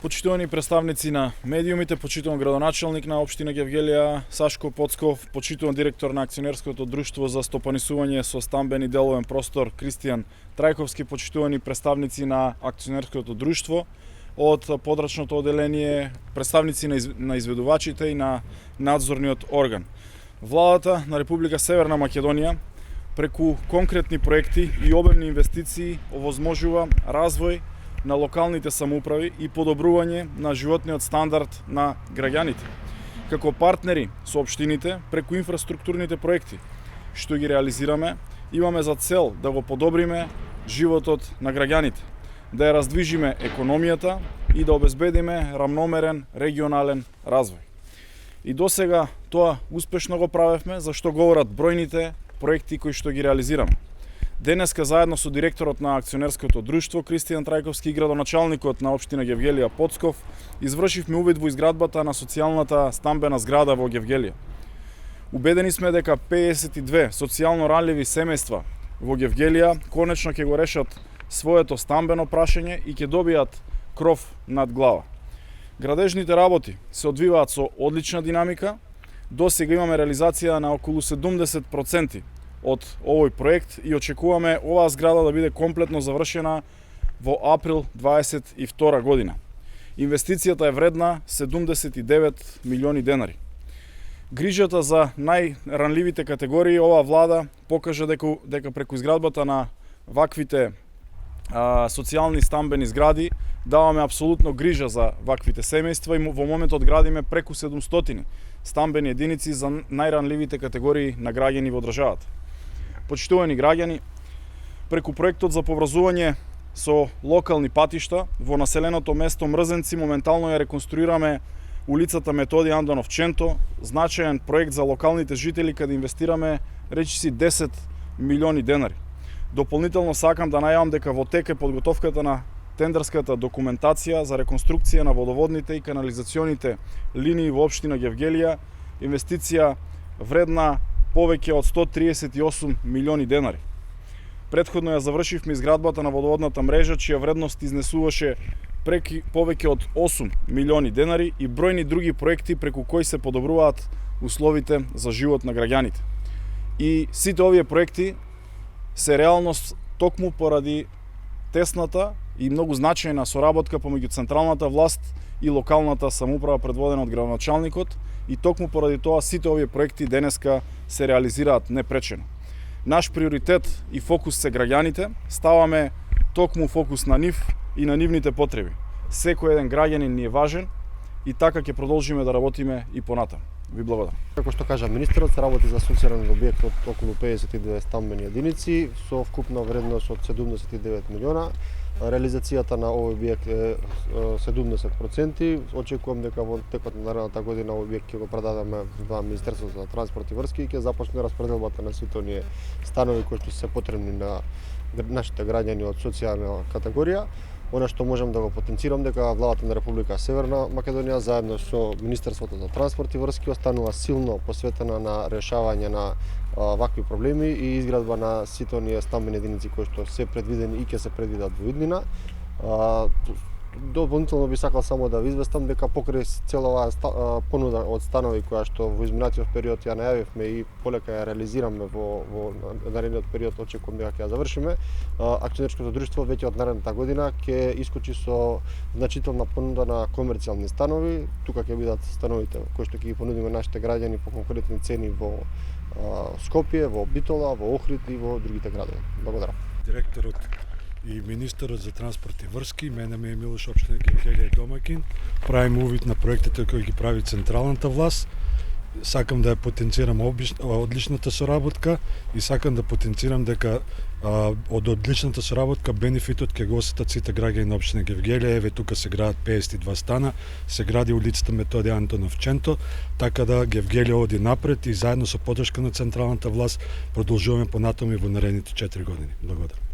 Почитувани представници на медиумите, почитуван градоначалник на општина Гевгелија Сашко Поцков, почитуван директор на акционерското друштво за стопанисување со стамбен и деловен простор Кристијан Трајковски, почитувани представници на акционерското друштво од подрачното оделение, представници на изведувачите и на надзорниот орган. Владата на Република Северна Македонија преку конкретни проекти и обемни инвестиции овозможува развој на локалните самоуправи и подобрување на животниот стандард на граѓаните. Како партнери со општините, преку инфраструктурните проекти што ги реализираме, имаме за цел да го подобриме животот на граѓаните, да ја раздвижиме економијата и да обезбедиме рамномерен регионален развој. И досега тоа успешно го правевме, за што говорат бројните проекти кои што ги реализираме. Денеска заедно со директорот на акционерското друштво Кристијан Трајковски и градоначалникот на општина Гевгелија Поцков извршивме увид во изградбата на социјалната стамбена зграда во Гевгелија. Убедени сме дека 52 социјално ранливи семејства во Гевгелија конечно ќе го решат своето стамбено прашање и ќе добијат кров над глава. Градежните работи се одвиваат со одлична динамика. Досега имаме реализација на околу 70% од овој проект и очекуваме оваа зграда да биде комплетно завршена во април 22 година. Инвестицијата е вредна 79 милиони денари. Грижата за најранливите категории оваа влада покажа дека преку изградбата на ваквите социјални стамбени згради даваме апсолутно грижа за ваквите семејства и во моментот градиме преку 700 стамбени единици за најранливите категории на граѓани во државата. Почитувани граѓани, преку проектот за поврзување со локални патишта во населеното место Мрзенци моментално ја реконструираме улицата Методи Андонов Ченто, значаен проект за локалните жители каде инвестираме речиси 10 милиони денари. Дополнително сакам да најавам дека во тек е подготовката на тендерската документација за реконструкција на водоводните и канализационите линии во општина Гевгелија, инвестиција вредна повеќе од 138 милиони денари. Предходно ја завршивме изградбата на водоводната мрежа, чија вредност изнесуваше повеќе од 8 милиони денари и бројни други проекти преку кои се подобруваат условите за живот на граѓаните. И сите овие проекти се реалност токму поради тесната и многу значајна соработка помеѓу централната власт и локалната самоуправа предводена од градоначалникот, и токму поради тоа сите овие проекти денеска се реализираат непречено. Наш приоритет и фокус се граѓаните, ставаме токму фокус на нив и на нивните потреби. Секој еден граѓанин ни е важен и така ќе продолжиме да работиме и понатаму. Ви благодарам. Како што кажа министерот, се работи за социјален објект од околу 52 стамбени единици со вкупна вредност од 79 милиона. Реализацијата на овој објект е 70%. Очекувам дека во текот на наредната година овој објект ќе го предадеме во Министерството за транспорт и врски и ќе започне распределбата на сите оние станови кои што се потребни на нашите граѓани од социјална категорија. Она што можам да го потенцирам дека владата на Република Северна Македонија заедно со Министерството за транспорт и врски останува силно посветена на решавање на вакви проблеми и изградба на сите оние стамбени единици кои што се предвидени и ќе се предвидат во иднина. Дополнително би сакал само да ви известам дека покрај цела оваа понуда од станови која што во изминатиот период ја најавивме и полека ја реализираме во наредниот период, очекувам дека ќе ја завршиме, акционерското друштво веќе од наредната година ќе искочи со значителна понуда на комерцијални станови. Тука ќе бидат становите кои што ќе ги понудиме нашите граѓани по конкурентни цени во Скопје, во Битола, во Охрид и во другите градови. Благодарам. Директорот и министерот за транспорт и врски, мене ме е Милош, општина Гевгелија домакин. Правиме увид на проектите кои ги прави централната власт. Сакам да ја потенцирам одличната соработка и сакам да потенцирам дека од одличната соработка бенефитот ќе го осетат сите граѓани на општина Гевгелија. Еве тука се градат 52 стана, се гради улицата Методи Антонов Ченто, така да Гевгелија оди напред и заедно со поддршка на централната власт продолжуваме понатаму и во наредните 4 години. Благодарам.